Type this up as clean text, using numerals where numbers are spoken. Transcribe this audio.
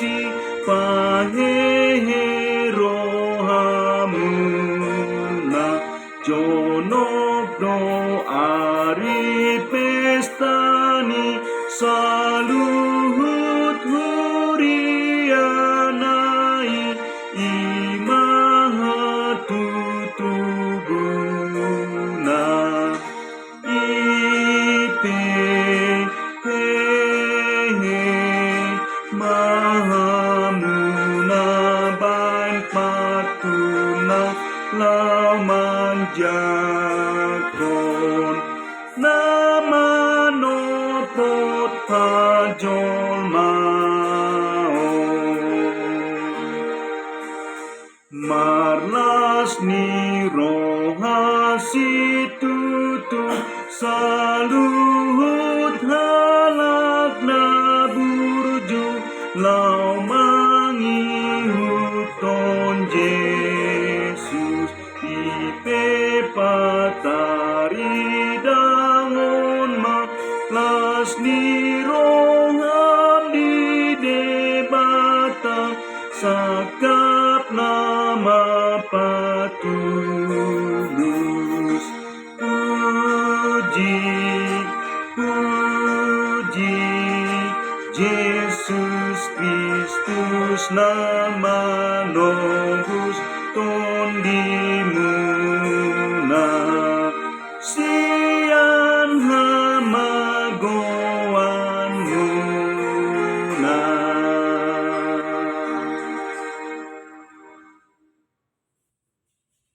kasih pahehe rohamuna jonok doari pestani saluhut hurianai imaha tutubuna ipe mahamuna bain patuna laman jakon nama nopot pajol mao marlas ni rohasi tutu saluhut halak na burju lau mangihuton Yesus ipe patari dangon ma las ni roham di debata sakap nama patulus puji Yesus Kristus nama nobus tondimu